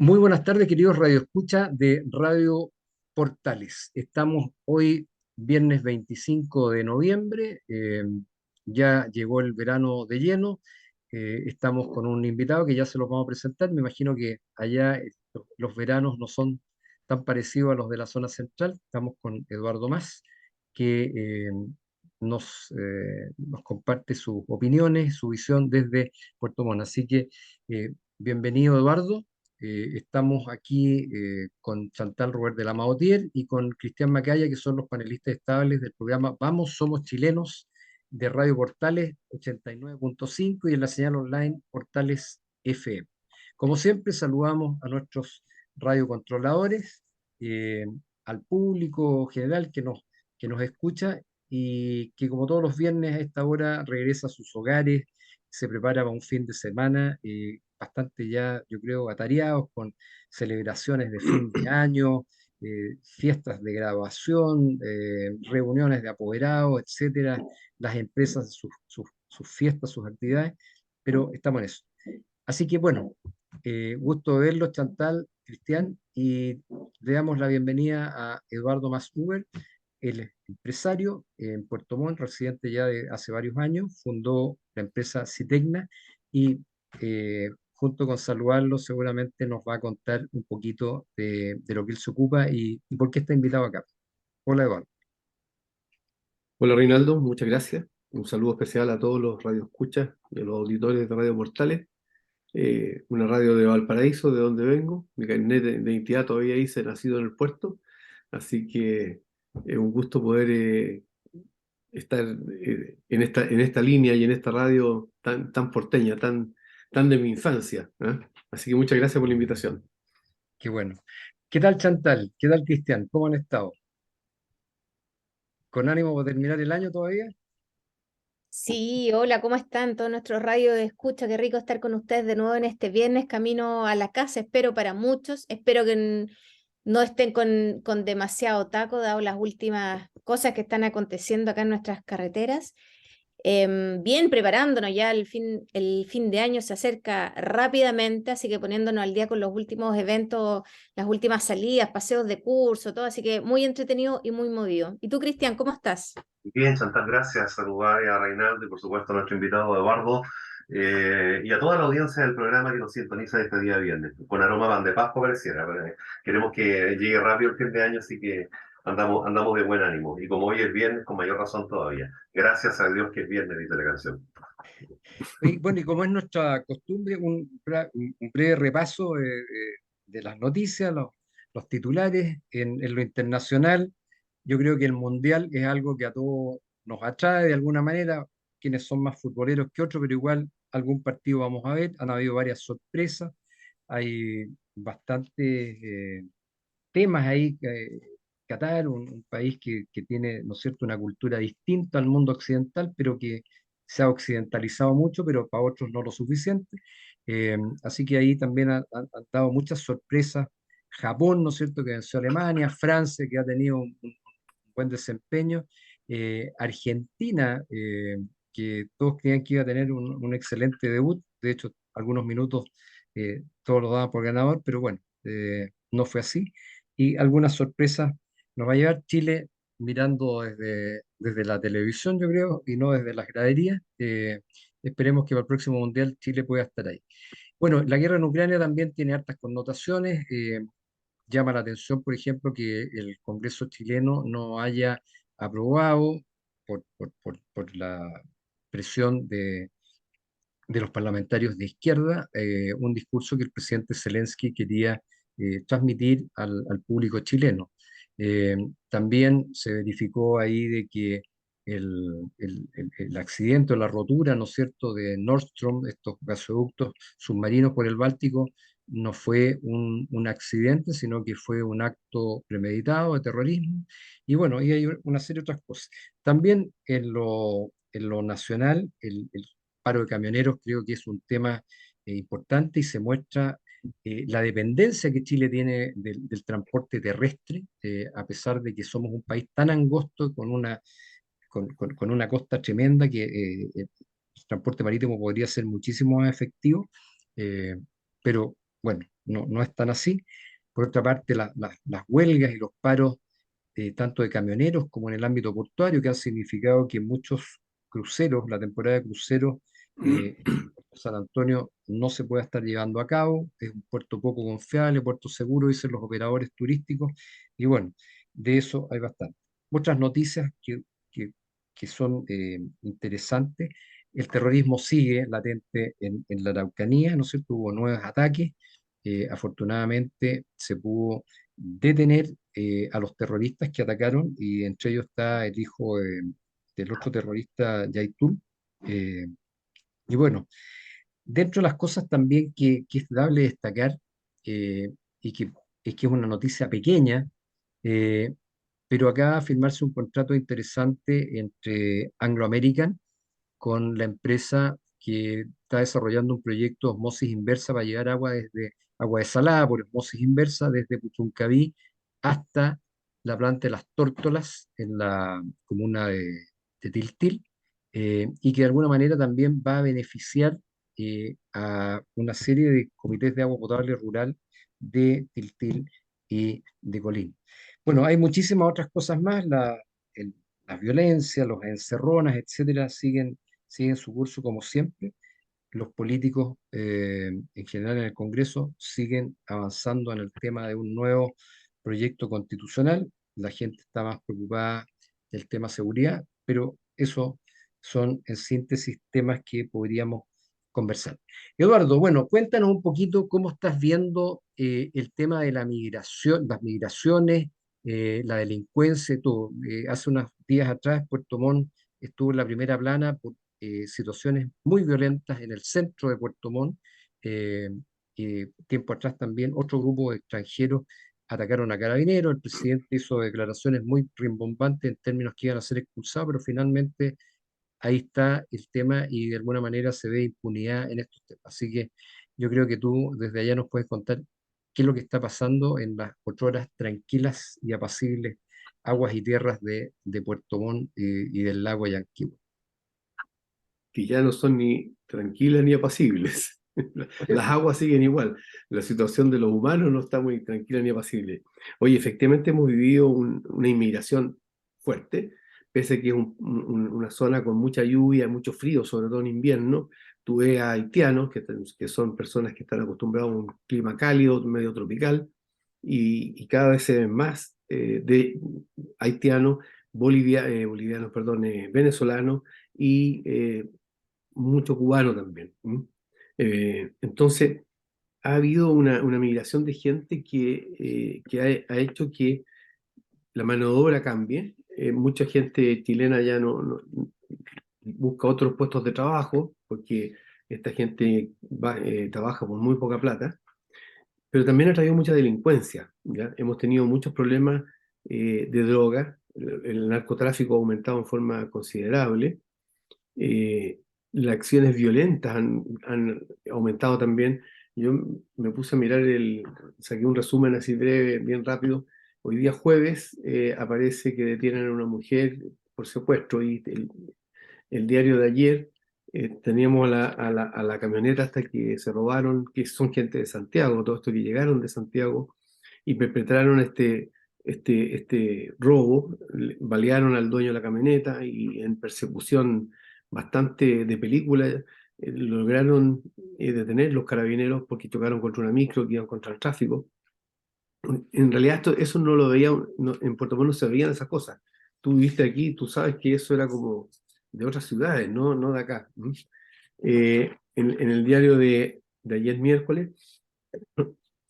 Muy buenas tardes, queridos Radio Escucha de Radio Portales. Estamos hoy, viernes 25 de noviembre, ya llegó el verano de lleno. Estamos con un invitado que ya se los vamos a presentar. Me imagino que allá los veranos no son tan parecidos a los de la zona central. Estamos con Eduardo Mas, que nos comparte sus opiniones, su visión desde Puerto Montt. Así que bienvenido, Eduardo. Estamos aquí con Chantal Robert de la Maotier y con Cristian Macaya, que son los panelistas estables del programa Vamos, Somos Chilenos de Radio Portales 89.5 y en la señal online Portales FM. Como siempre, saludamos a nuestros radiocontroladores, eh, al público general que nos escucha y que como todos los viernes a esta hora regresa a sus hogares, se prepara para un fin de semana bastante ya, yo creo, atareados con celebraciones de fin de año, fiestas de graduación, reuniones de apoderados, etcétera, las empresas, sus fiestas, sus actividades, pero estamos en eso. Así que bueno, gusto de verlos, Chantal, Cristian, y le damos la bienvenida a Eduardo Mas Uber. Él es empresario en Puerto Montt, residente ya de hace varios años, fundó la empresa Citecna y junto con saludarlo seguramente nos va a contar un poquito de lo que él se ocupa y por qué está invitado acá. Hola, Eduardo. Hola Reinaldo, muchas gracias. Un saludo especial a todos los radioescuchas y a los auditores de Radio Portales. Una radio de Valparaíso, de donde vengo. Mi carnet de identidad todavía hice nacido en el puerto, así que es un gusto poder estar en esta línea y en esta radio tan porteña, tan de mi infancia, ¿eh? Así que muchas gracias por la invitación. Qué bueno. ¿Qué tal, Chantal? ¿Qué tal, Cristian? ¿Cómo han estado? ¿Con ánimo para terminar el año todavía? Sí, hola, ¿cómo están todos nuestros radios de escucha? Qué rico estar con ustedes de nuevo en este viernes, camino a la casa, espero para muchos, espero que no estén con demasiado taco, dado las últimas cosas que están aconteciendo acá en nuestras carreteras. Bien, preparándonos ya el fin de año se acerca rápidamente, así que poniéndonos al día con los últimos eventos, las últimas salidas, paseos de curso, todo, así que muy entretenido y muy movido. ¿Y tú, Cristian, cómo estás? Bien, Chantal, gracias. Saludar a Reinaldo y por supuesto a nuestro invitado Eduardo y a toda la audiencia del programa que nos sintoniza este día viernes. Con aroma van de Pascua pareciera, pero queremos que llegue rápido el fin de año, así que andamos de buen ánimo. Y como hoy es viernes, con mayor razón todavía. Gracias a Dios que es viernes, dice la canción. Y bueno, y como es nuestra costumbre, un breve repaso de las noticias, los titulares en lo internacional. Yo creo que el Mundial es algo que a todos nos atrae de alguna manera, quienes son más futboleros que otros, pero igual algún partido vamos a ver. Han habido varias sorpresas, hay bastantes temas ahí. Qatar, un país que tiene, ¿no es cierto?, una cultura distinta al mundo occidental, pero que se ha occidentalizado mucho, pero para otros no lo suficiente. Así que ahí también han dado muchas sorpresas. Japón, ¿no es cierto?, que venció a Alemania, Francia, que ha tenido un buen desempeño, Argentina, que todos creían que iba a tener un excelente debut, de hecho, algunos minutos todos lo daban por ganador, pero bueno, no fue así. Y algunas sorpresas nos va a llevar Chile mirando desde la televisión, yo creo, y no desde las graderías. Esperemos que para el próximo Mundial Chile pueda estar ahí. Bueno, la guerra en Ucrania también tiene hartas connotaciones. Llama la atención, por ejemplo, que el Congreso chileno no haya aprobado por la presión de los parlamentarios de izquierda un discurso que el presidente Zelensky quería transmitir al público chileno. También se verificó ahí de que el accidente o la rotura, ¿no es cierto?, de Nord Stream, estos gasoductos submarinos por el Báltico, no fue un accidente, sino que fue un acto premeditado de terrorismo. Y bueno, y hay una serie de otras cosas. También en lo nacional, el paro de camioneros creo que es un tema importante y se muestra la dependencia que Chile tiene del transporte terrestre, a pesar de que somos un país tan angosto con una costa tremenda que el transporte marítimo podría ser muchísimo más efectivo, eh, pero bueno, no es tan así. Por otra parte, las huelgas y los paros, tanto de camioneros como en el ámbito portuario, que han significado que muchos cruceros, la temporada de cruceros en San Antonio no se pueda estar llevando a cabo, es un puerto poco confiable, puerto seguro, dicen los operadores turísticos, y bueno, de eso hay bastante. Otras noticias que, que son interesantes: el terrorismo sigue latente en la Araucanía, ¿no es cierto? Hubo nuevos ataques, afortunadamente se pudo detener a los terroristas que atacaron, y entre ellos está el hijo del otro terrorista, Yaitul. eh, y bueno, dentro de las cosas también que es dable destacar, eh, y que es que es una noticia pequeña, eh, pero acaba de firmarse un contrato interesante entre Anglo American con la empresa que está desarrollando un proyecto de osmosis inversa para llevar agua desalada por osmosis inversa desde Puchuncaví hasta la planta de Las Tórtolas en la comuna de Tiltil, y que de alguna manera también va a beneficiar a una serie de comités de agua potable rural de Tiltil y de Colín. Bueno, hay muchísimas otras cosas más, las violencias, los encerronas, etcétera, siguen su curso como siempre. Los políticos en general en el Congreso siguen avanzando en el tema de un nuevo proyecto constitucional. La gente está más preocupada del tema seguridad, pero eso son en síntesis temas que podríamos conversar. Eduardo, bueno, cuéntanos un poquito cómo estás viendo el tema de la migración, las migraciones, la delincuencia y todo. Hace unos días atrás Puerto Montt estuvo en la primera plana por situaciones muy violentas en el centro de Puerto Montt. eh, Tiempo atrás también otro grupo de extranjeros atacaron a carabineros. El presidente hizo declaraciones muy rimbombantes en términos que iban a ser expulsados, pero finalmente ahí está el tema y de alguna manera se ve impunidad en estos temas. Así que yo creo que tú desde allá nos puedes contar qué es lo que está pasando en las 8 horas tranquilas y apacibles aguas y tierras de Puerto Montt y del lago Yanquihue. Que ya no son ni tranquilas ni apacibles. Las aguas siguen igual. La situación de los humanos no está muy tranquila ni apacible. Oye, efectivamente hemos vivido una inmigración fuerte, pese a que es una zona con mucha lluvia, mucho frío, sobre todo en invierno. Tú ves a haitianos, que son personas que están acostumbrados a un clima cálido, medio tropical, y cada vez se ven más de haitianos, bolivianos, perdón, venezolanos y mucho cubano también. Entonces, ha habido una migración de gente que ha hecho que la mano de obra cambie. Mucha gente chilena ya no busca otros puestos de trabajo porque esta gente trabaja por muy poca plata, pero también ha traído mucha delincuencia, ¿ya? Hemos tenido muchos problemas de droga, el narcotráfico ha aumentado en forma considerable, eh, las acciones violentas han aumentado también. Yo me puse a mirar saqué un resumen así breve, bien rápido. Hoy día jueves aparece que detienen a una mujer por secuestro y el diario de ayer teníamos a la camioneta hasta que se robaron, que son gente de Santiago, todo esto que llegaron de Santiago y perpetraron este robo, balearon al dueño de la camioneta y en persecución bastante de película lograron detener los carabineros porque chocaron contra una micro que iban contra el tráfico. En realidad eso no lo veía, en Puerto Montt no se veían esas cosas. Tú viviste aquí, tú sabes que eso era como de otras ciudades, no de acá. En el diario de ayer miércoles,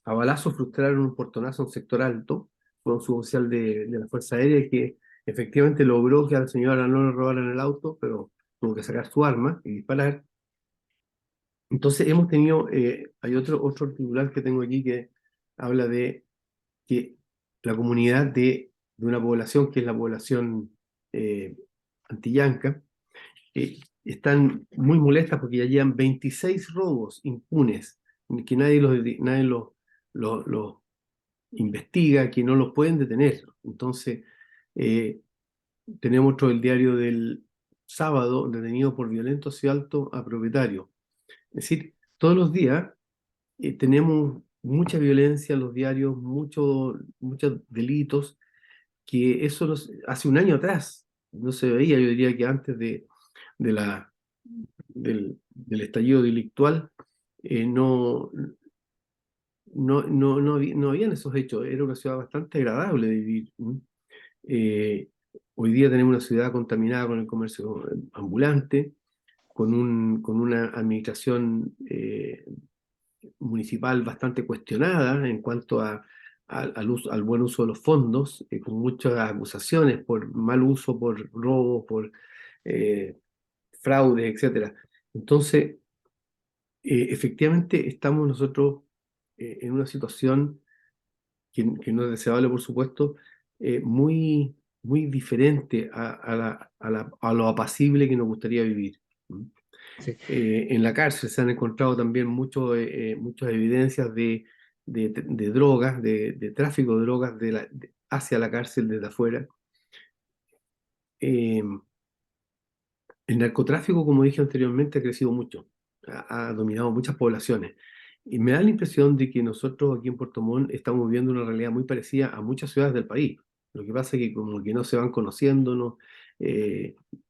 a balazos frustraron un portonazo en sector alto, fue un suboficial de la Fuerza Aérea que efectivamente logró que al señor no le robaran el auto, pero tuvo que sacar su arma y disparar. Entonces hemos tenido, hay otro titular que tengo aquí que habla de que la comunidad de una población, que es la población antillanca, están muy molestas porque ya llevan 26 robos impunes, que nadie los investiga, que no los pueden detener. Entonces, eh, tenemos otro el diario del sábado, detenido por violento asalto a propietario. Es decir, todos los días tenemos mucha violencia en los diarios, muchos delitos, que eso hace un año atrás no se veía. Yo diría que antes de la, del estallido delictual, no habían esos hechos. Era una ciudad bastante agradable de vivir. Eh, Hoy día tenemos una ciudad contaminada con el comercio ambulante, con una administración municipal bastante cuestionada en cuanto al buen uso de los fondos, con muchas acusaciones por mal uso, por robo, por eh, fraude, etcétera. Entonces, efectivamente estamos nosotros en una situación que no es deseable, por supuesto, muy diferente a lo apacible que nos gustaría vivir. Sí. En la cárcel se han encontrado también muchas evidencias de drogas, de tráfico de drogas hacia la cárcel desde afuera. Eh, el narcotráfico, como dije anteriormente, ha crecido mucho, ha dominado muchas poblaciones. Y me da la impresión de que nosotros aquí en Puerto Montt estamos viendo una realidad muy parecida a muchas ciudades del país. Lo que pasa es que como que no se van conociendo,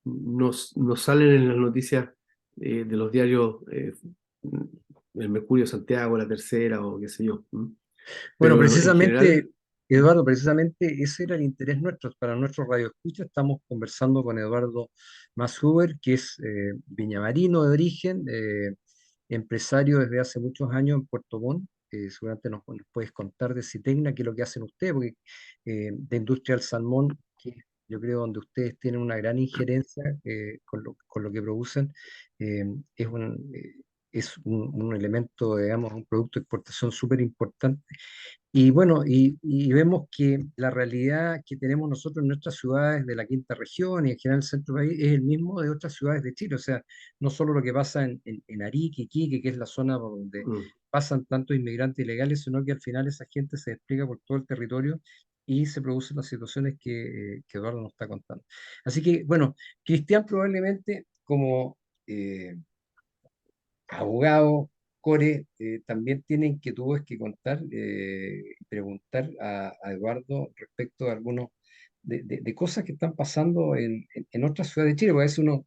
no salen en las noticias de los diarios, el Mercurio de Santiago, La Tercera o qué sé yo. Bueno, Pero en general, precisamente, Eduardo, precisamente ese era el interés nuestro, para nuestros radioescuchas. Estamos conversando con Eduardo Mashuber, que es viñamarino de origen, empresario desde hace muchos años en Puerto Montt. Seguramente nos puedes contar de Sytecna, qué es lo que hacen ustedes, porque de industria del salmón, que yo creo donde ustedes tienen una gran injerencia con lo que producen, eh, es un elemento, digamos, un producto de exportación súper importante. Y bueno, y vemos que la realidad que tenemos nosotros en nuestras ciudades de la quinta región y en general el centro del país es el mismo de otras ciudades de Chile. O sea, no solo lo que pasa en Arique, Iquique, que es la zona por donde mm, pasan tantos inmigrantes ilegales, sino que al final esa gente se despliega por todo el territorio y se producen las situaciones que Eduardo nos está contando. Así que, bueno, Cristian probablemente como abogado, Core, también tiene inquietudes que contar, preguntar a Eduardo respecto a algunos de cosas que están pasando en otras ciudades de Chile, porque a veces uno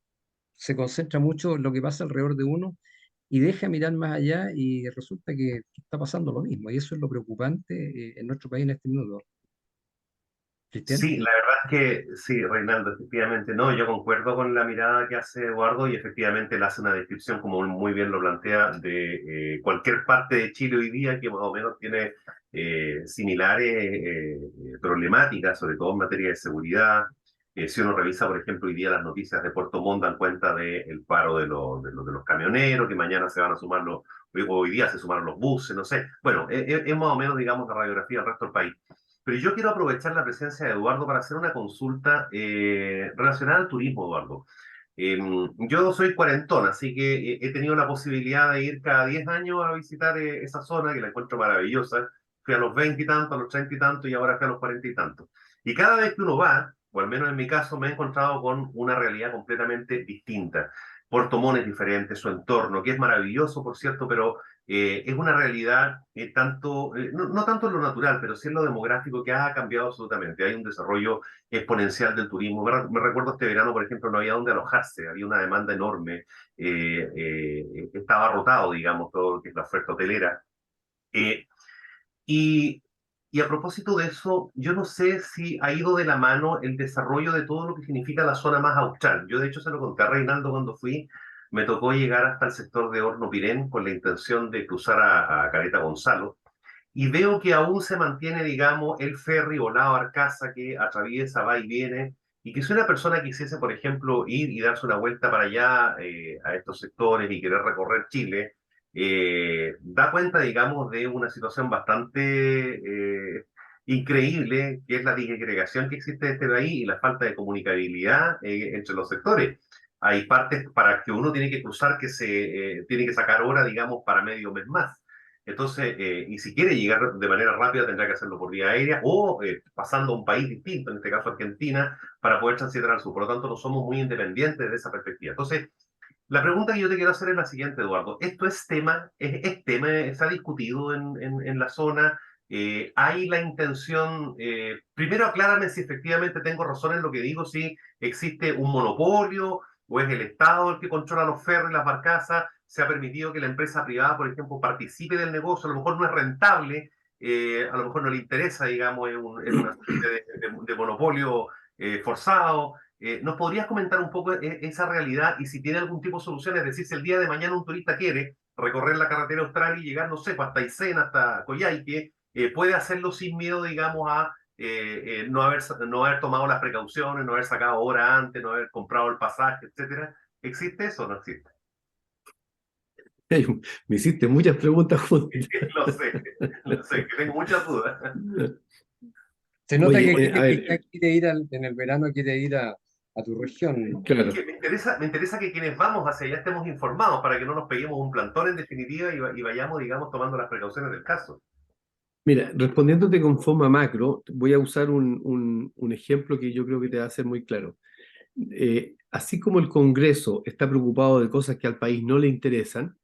se concentra mucho en lo que pasa alrededor de uno y deja mirar más allá y resulta que está pasando lo mismo, y eso es lo preocupante en nuestro país en este minuto. Cristian. Sí, la verdad es que sí, Reinaldo, efectivamente, no, yo concuerdo con la mirada que hace Eduardo y efectivamente él hace una descripción, como muy bien lo plantea, de cualquier parte de Chile hoy día que más o menos tiene similares problemáticas, sobre todo en materia de seguridad. Si uno revisa, por ejemplo, hoy día las noticias de Puerto Montt dan cuenta del paro de los camioneros, que mañana se van a sumar hoy día se sumaron los buses, no sé. Bueno, es más o menos, digamos, la radiografía del resto del país. Pero yo quiero aprovechar la presencia de Eduardo para hacer una consulta relacionada al turismo, Eduardo. Eh, yo soy cuarentón, así que he tenido la posibilidad de ir cada 10 años a visitar esa zona que la encuentro maravillosa. Fui a los 20 y tantos, a los 30 y tantos y ahora fui a los 40 y tantos. Y cada vez que uno va, o al menos en mi caso, me he encontrado con una realidad completamente distinta. Puerto Montt es diferente, su entorno, que es maravilloso, por cierto, pero es una realidad no tanto en lo natural, pero sí en lo demográfico que ha cambiado absolutamente. Hay un desarrollo exponencial del turismo. Me recuerdo este verano, por ejemplo, no había dónde alojarse, había una demanda enorme, estaba rotado, digamos, todo lo que es la oferta hotelera. Eh, y, y a propósito de eso, yo no sé si ha ido de la mano el desarrollo de todo lo que significa la zona más austral. Yo, de hecho, se lo conté a Reinaldo cuando fui. Me tocó llegar hasta el sector de Horno Pirén con la intención de cruzar a Caleta Gonzalo. Y veo que aún se mantiene, digamos, el ferry o la barcaza que atraviesa, va y viene. Y que si una persona quisiese, por ejemplo, ir y darse una vuelta para allá, a estos sectores y querer recorrer Chile, da cuenta, digamos, de una situación bastante increíble, que es la disgregación que existe en este país y la falta de comunicabilidad entre los sectores. Hay partes para que uno tiene que cruzar que se tiene que sacar hora, digamos, para medio mes más. Entonces, y si quiere llegar de manera rápida, tendrá que hacerlo por vía aérea o pasando a un país distinto, en este caso Argentina, para poder transitar al sur. Por lo tanto, no somos muy independientes de esa perspectiva. Entonces, La pregunta que yo te quiero hacer es la siguiente, Eduardo. ¿Esto es tema? ¿Es tema? ¿Se ha discutido en la zona? ¿Hay la intención? Primero aclárame si efectivamente tengo razón en lo que digo, si existe un monopolio o es el Estado el que controla los ferries, las barcazas. ¿Se ha permitido que la empresa privada, por ejemplo, participe del negocio? A lo mejor no es rentable, a lo mejor no le interesa, digamos, en una suerte de monopolio forzado. ¿Nos podrías comentar un poco esa realidad y si tiene algún tipo de solución? Es decir, si el día de mañana un turista quiere recorrer la carretera austral y llegar, no sé, pues, hasta Aysén, hasta Coyhaique, puede hacerlo sin miedo, digamos, a no haber tomado las precauciones, no haber sacado hora antes, no haber comprado el pasaje, etcétera. ¿Existe eso o no existe? Me hiciste muchas preguntas juntas. Lo sé, que tengo muchas dudas. Se nota Oye, que a ver, quiere ir en el verano, quiere ir a tu región. Es claro. que me interesa que quienes vamos hacia allá estemos informados para que no nos peguemos un plantón en definitiva y vayamos, digamos, tomando las precauciones del caso. Mira, respondiéndote con forma macro, voy a usar un ejemplo que yo creo que te va a ser muy claro. Así como el Congreso está preocupado de cosas que al país no le interesan,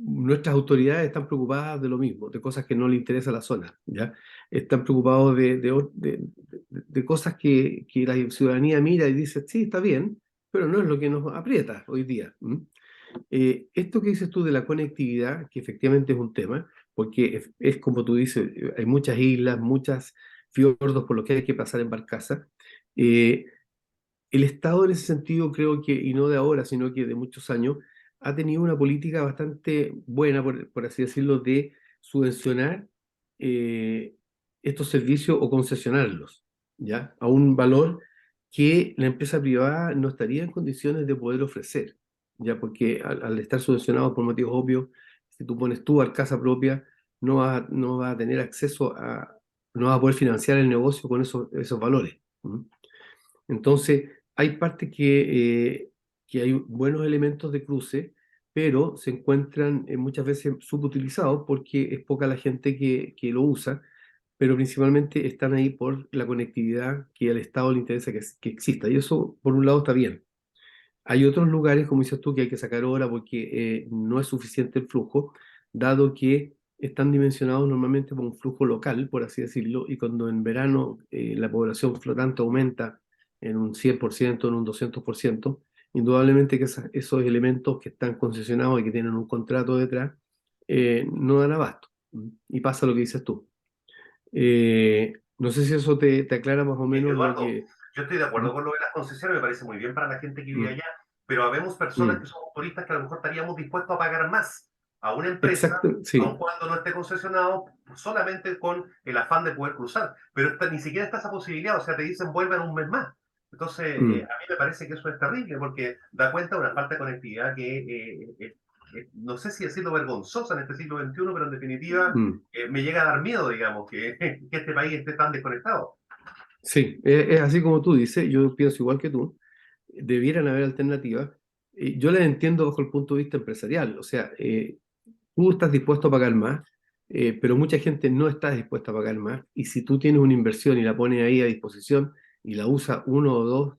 nuestras autoridades están preocupadas de lo mismo, de cosas que no le interesa a la zona, ¿ya? Están preocupados de cosas que la ciudadanía mira y dice, sí, está bien, pero no es lo que nos aprieta hoy día. Esto que dices tú de la conectividad, que efectivamente es un tema, porque es como tú dices, hay muchas islas, muchos fiordos por los que hay que pasar en barcaza. eh, el Estado en ese sentido creo que, y no de ahora, sino que de muchos años, ha tenido una política bastante buena, por así decirlo, de subvencionar eh, estos servicios o concesionarlos, ¿ya? A un valor que la empresa privada no estaría en condiciones de poder ofrecer, ¿ya? Porque al estar subvencionado por motivos obvios, si tú pones tu barcaza propia, no vas a tener acceso no vas a poder financiar el negocio con esos valores. ¿Mm? Entonces, hay partes que hay buenos elementos de cruce, pero se encuentran muchas veces subutilizados porque es poca la gente que lo usa, pero principalmente están ahí por la conectividad que al Estado le interesa que exista. Y eso, por un lado, está bien. Hay otros lugares, como dices tú, que hay que sacar hora porque no es suficiente el flujo, dado que están dimensionados normalmente por un flujo local, por así decirlo, y cuando en verano la población flotante aumenta en un 100%, en un 200%, indudablemente que esos elementos que están concesionados y que tienen un contrato detrás no dan abasto. Y pasa lo que dices tú. No sé si eso te aclara más o menos lo Eduardo, que... yo estoy de Mm, acuerdo con lo de las concesiones, me parece muy bien para la gente que vive mm, allá, pero habemos personas que mm. somos turistas que a lo mejor estaríamos dispuestos a pagar más a una empresa, Exacto, aun sí. cuando no esté concesionado, solamente con el afán de poder cruzar. Pero ni siquiera está esa posibilidad, o sea, te dicen vuelvan un mes más. Entonces, Mm. a mí me parece que eso es terrible porque da cuenta de una falta de conectividad que no sé si decirlo vergonzosa en este siglo XXI, pero en definitiva Mm. me llega a dar miedo, digamos, que este país esté tan desconectado. Sí, es así como tú dices, yo pienso igual que tú, debieran haber alternativas. Yo las entiendo bajo el punto de vista empresarial, o sea, tú estás dispuesto a pagar más, pero mucha gente no está dispuesta a pagar más, y si tú tienes una inversión y la pones ahí a disposición y la usa uno o dos,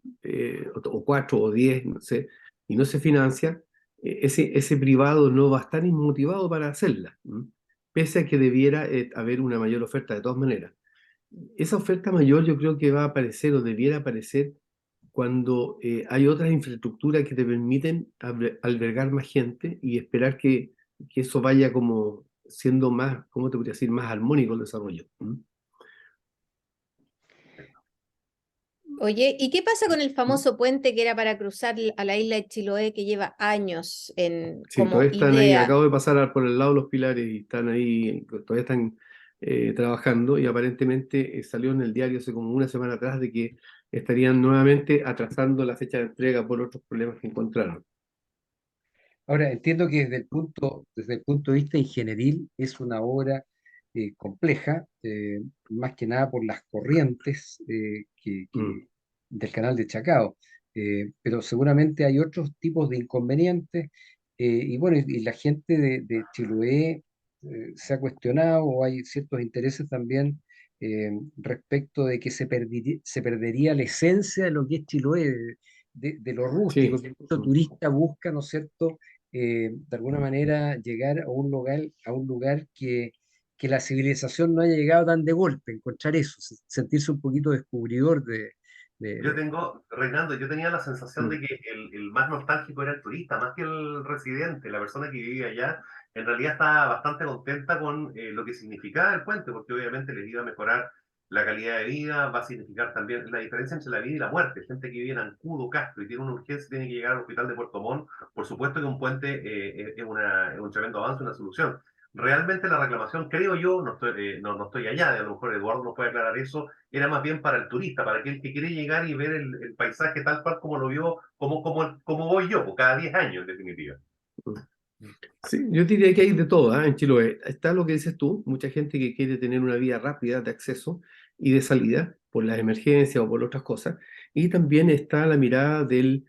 o cuatro o 10, no sé, y no se financia, ese privado no va a estar inmotivado para hacerla, ¿m? Pese a que debiera haber una mayor oferta de todas maneras. Esa oferta mayor yo creo que va a aparecer o debiera aparecer cuando hay otras infraestructuras que te permiten albergar más gente y esperar que eso vaya como siendo más, ¿cómo te podría decir?, más armónico el desarrollo. ¿Mm? Oye, ¿y qué pasa con el ¿Mm? famoso puente que era para cruzar a la isla de Chiloé que lleva años Sí, como todavía están ahí, idea? acabo de pasar por el lado de los pilares y están ahí, todavía están trabajando y aparentemente salió en el diario hace como una semana atrás de que estarían nuevamente atrasando la fecha de entrega por otros problemas que encontraron. Ahora, entiendo que desde el punto de vista ingenieril es una obra compleja, más que nada por las corrientes Mm. del canal de Chacao. Pero seguramente hay otros tipos de inconvenientes, y bueno, y la gente de Chiloé se ha cuestionado, o hay ciertos intereses también respecto de que se perdería la esencia de lo que es Chiloé. de lo rústico, Sí. que mucho turista busca, ¿no es cierto?, de alguna manera llegar a un lugar que la civilización no haya llegado tan de golpe, encontrar eso, sentirse un poquito descubridor Yo de- tengo, Reinaldo, yo tenía la sensación de Mm. que el más nostálgico era el turista, más que el residente, la persona que vivía allá, en realidad estaba bastante contenta con lo que significaba el puente, porque obviamente les iba a mejorar la calidad de vida, va a significar también la diferencia entre la vida y la muerte. Gente que vive en Ancudo, Castro y tiene una urgencia, tiene que llegar al hospital de Puerto Montt, por supuesto que un puente es un tremendo avance, una solución. Realmente la reclamación, creo yo, no estoy allá, a lo mejor Eduardo nos puede aclarar eso, era más bien para el turista, para aquel que quiere llegar y ver el paisaje tal cual como lo vio, como voy yo, pues, cada 10 años en definitiva. Sí, yo diría que hay de todo, ¿ah? En Chiloé. Está lo que dices tú, mucha gente que quiere tener una vía rápida de acceso y de salida por las emergencias o por otras cosas. Y también está la mirada del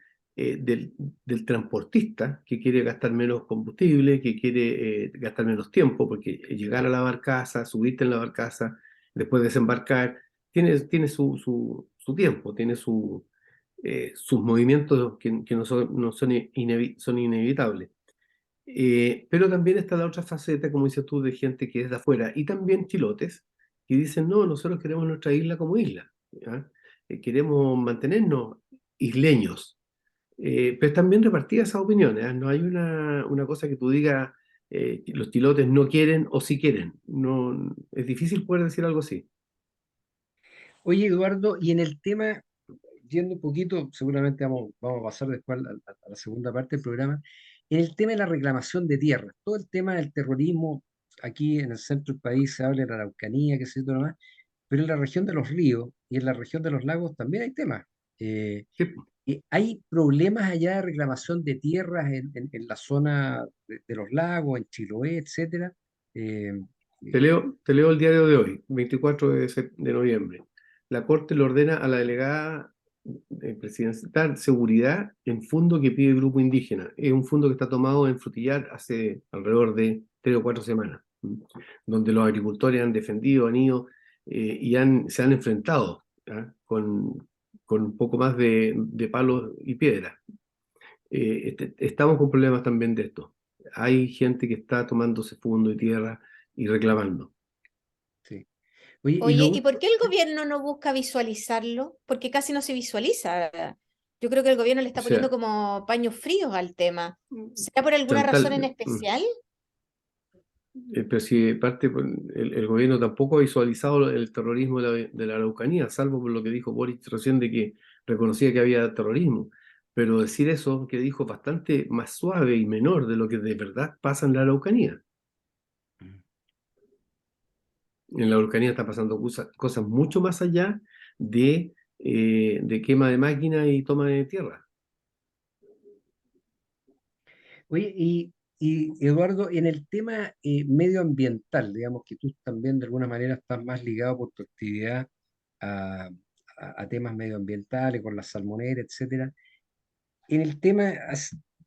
transportista que quiere gastar menos combustible, que quiere gastar menos tiempo, porque llegar a la barcaza, subirte en la barcaza, después desembarcar, tiene su tiempo, tiene sus movimientos que son inevitables. Pero también está la otra faceta, como dices tú, de gente que es de afuera y también chilotes que dicen, no, nosotros queremos nuestra isla como isla, ¿ya? Queremos mantenernos isleños. Pero están bien repartidas esas opiniones, ¿ah? No hay una cosa que tú digas, que los chilotes no quieren o sí quieren. No, es difícil poder decir algo así. Oye, Eduardo, y en el tema, yendo un poquito, seguramente vamos a pasar después a la segunda parte del programa, en el tema de la reclamación de tierras, todo el tema del terrorismo, aquí en el centro del país se habla de la Araucanía, qué sé yo, nomás, pero en la región de los ríos y en la región de los lagos también hay temas. Sí, ¿Hay problemas allá de reclamación de tierras en la zona de los lagos, en Chiloé, etcétera? Eh, te eh, leo el diario de hoy, 24 de noviembre. La Corte le ordena a la delegada presidencial seguridad en fondo que pide el grupo indígena. Es un fondo que está tomado en Frutillar hace alrededor de 3 o 4 semanas, donde los agricultores han defendido, han ido se han enfrentado, ¿ah? Con un poco más de palos y piedras. Estamos con problemas también de esto. Hay gente que está tomándose fondo y tierra y reclamando. sí. Oye, y lo Oye, ¿y por otro, qué el gobierno no busca visualizarlo? Porque casi no se visualiza. Yo creo que el gobierno le O está poniendo sea, como paños fríos al tema. ¿Será por alguna razón en Chantal, especial? pero si parte, el gobierno tampoco ha visualizado el terrorismo de la Araucanía, salvo por lo que dijo Boric recién de que reconocía que había terrorismo. Pero decir eso que dijo bastante más suave y menor de lo que de verdad pasa en la Araucanía. En la Araucanía está pasando cosas mucho más allá de quema de máquinas y toma de tierra. oye, y Eduardo, en el tema medioambiental, digamos que tú también de alguna manera estás más ligado por tu actividad a, a temas medioambientales, con la salmonera, etcétera. En el tema,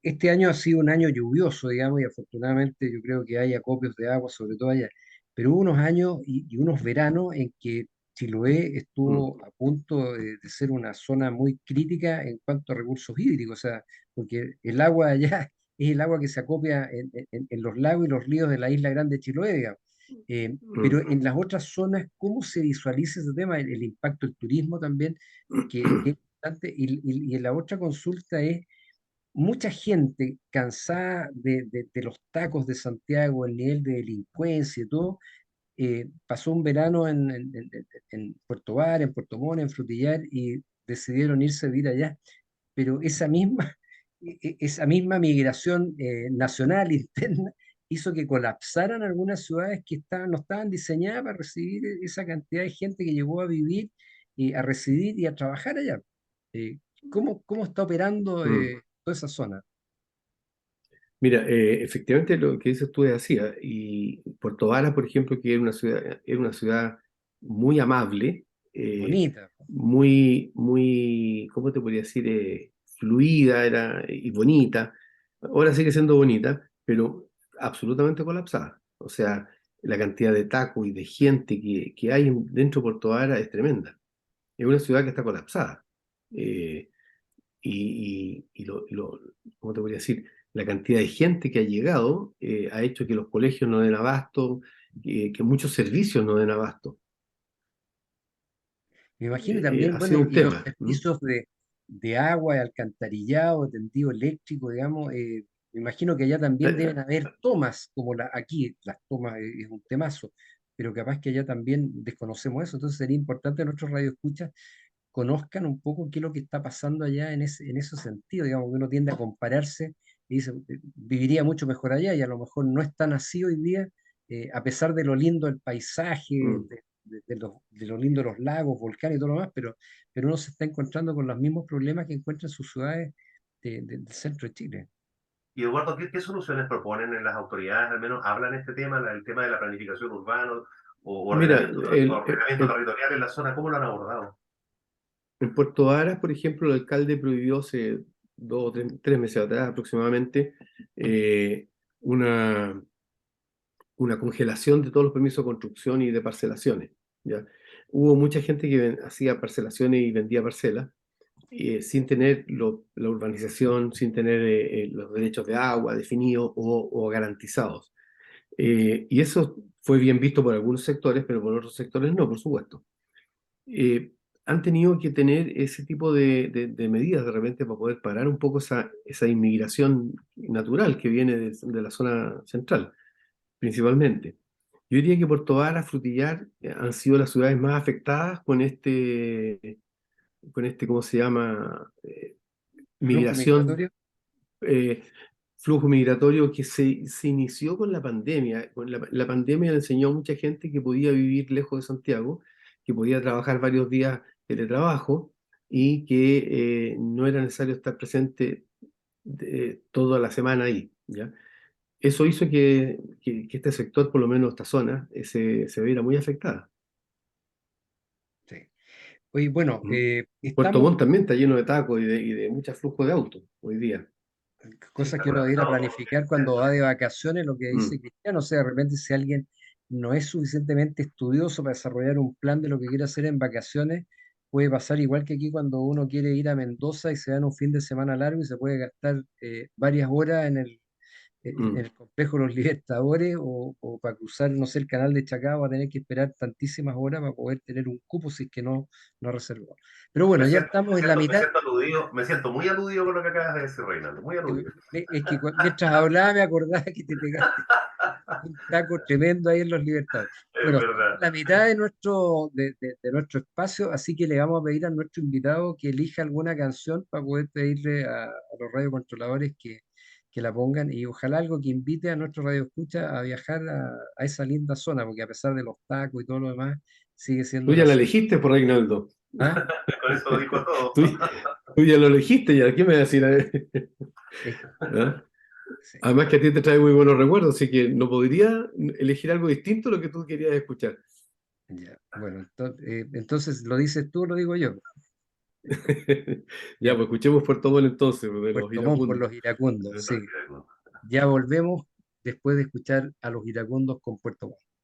este año ha sido un año lluvioso, digamos, y afortunadamente yo creo que hay acopios de agua, sobre todo allá. Pero hubo unos años y unos veranos en que Chiloé Mm, estuvo a punto de ser una zona muy crítica en cuanto a recursos hídricos, o sea, porque el agua allá es el agua que se acopia en los lagos y los ríos de la isla Grande de Chiloé, digamos. Pero mm, en las otras zonas, ¿cómo se visualiza ese tema? El impacto del turismo también, que es importante. Y la otra consulta es mucha gente cansada de los tacos de Santiago, el nivel de delincuencia y todo, pasó un verano en Puerto Vara, en Puerto Montt, en Frutillar y decidieron irse a vivir allá. Pero esa misma migración nacional, interna, hizo que colapsaran algunas ciudades que no estaban diseñadas para recibir esa cantidad de gente que llegó a vivir, a residir y a trabajar allá. Eh, ¿cómo está operando mm. toda esa zona? Mira, efectivamente lo que dices tú es así, ¿ah? Y Puerto Vara, por ejemplo, que era una ciudad muy amable, Bonita. ¿cómo te podría decir? Fluida y bonita. Ahora sigue siendo bonita, pero absolutamente colapsada. O sea, la cantidad de tacos y de gente que hay dentro de Puerto Vara es tremenda. Es una ciudad que está colapsada. Eh, ¿cómo te podría decir? La cantidad de gente que ha llegado ha hecho que los colegios no den abasto, que muchos servicios no den abasto. Me imagino también, Ha bueno, sido un y los tema. servicios de agua, de alcantarillado, tendido eléctrico, digamos, me imagino que allá también deben haber tomas, como aquí, las tomas es un temazo, pero capaz que allá también desconocemos eso, entonces sería importante que nuestros radioescuchas conozcan un poco qué es lo que está pasando allá en ese sentido, digamos, que uno tiende a compararse y dice, viviría mucho mejor allá y a lo mejor no es tan así hoy día, a pesar de lo lindo del paisaje, Mm. de lo lindo de los lagos, volcanes y todo lo demás, pero uno se está encontrando con los mismos problemas que encuentra en sus ciudades del centro de Chile. Y Eduardo, ¿qué soluciones proponen en las autoridades? Al menos hablan este tema, el tema de la planificación urbana o Mira, ordenamiento territorial en la zona, ¿cómo lo han abordado? en Puerto Varas, por ejemplo, el alcalde prohibió hace 2 o 3 meses atrás aproximadamente eh, una, una congelación de todos los permisos de construcción y de parcelaciones, ¿ya? Hubo mucha gente que hacía parcelaciones y vendía parcelas sin tener la urbanización, sin tener los derechos de agua definidos o garantizados. Y eso fue bien visto por algunos sectores, pero por otros sectores no, por supuesto. Han tenido que tener ese tipo de medidas de repente para poder parar un poco esa inmigración natural que viene de la zona central, principalmente. Yo diría que Puerto Varas, Frutillar han sido las ciudades más afectadas con este, ¿cómo se llama? Flujo Migración, migratorio, eh, flujo migratorio que se inició con la pandemia. La pandemia le enseñó a mucha gente que podía vivir lejos de Santiago, que podía trabajar varios días de teletrabajo y que no era necesario estar presente toda la semana ahí, ¿ya? Eso hizo que este sector, por lo menos esta zona, se viera muy afectada. sí. Oye, bueno, Ujú. Puerto estamos, Montt también está lleno de tacos y de mucho flujo de autos hoy día. Sí, cosas está que uno debiera colapsado. planificar cuando va de vacaciones, lo que Mm, dice Cristiano, o sea, de repente si alguien no es suficientemente estudioso para desarrollar un plan de lo que quiere hacer en vacaciones, puede pasar igual que aquí cuando uno quiere ir a Mendoza y se da en un fin de semana largo y se puede gastar varias horas en mm. el complejo de los Libertadores o para cruzar, no sé, el canal de Chacao va a tener que esperar tantísimas horas para poder tener un cupo si es que no reservó. Pero bueno, Me ya siento, me estamos en la siento, me mitad. siento aludido, me siento muy aludido con lo que acabas de decir, Reinaldo, muy aludido. Es que mientras hablaba me acordaba que te pegaste un taco tremendo ahí en los Libertadores. Es Bueno, estamos en verdad. la mitad de nuestro espacio, así que le vamos a pedir a nuestro invitado que elija alguna canción para poder pedirle a los radiocontroladores que la pongan y ojalá algo que invite a nuestro radio escucha a viajar a esa linda zona, porque a pesar de los tacos y todo lo demás, sigue siendo Tú ya una la zona. elegiste, por Reinaldo. ¿Ah? Con eso lo dijo todo. Tú, tú ya lo elegiste, ya. ¿Qué me vas a decir? A ver? Es- ¿Ah? sí, Además que a ti te trae muy buenos recuerdos, así que no podría elegir algo distinto a lo que tú querías escuchar. ya. Bueno, entonces, ¿lo dices tú o lo digo yo? Ya, Ya, pues escuchemos Puerto Montt entonces, de los Puerto Montt por iracundos. los iracundos, sí. Ya volvemos después de escuchar a los iracundos con Puerto Montt.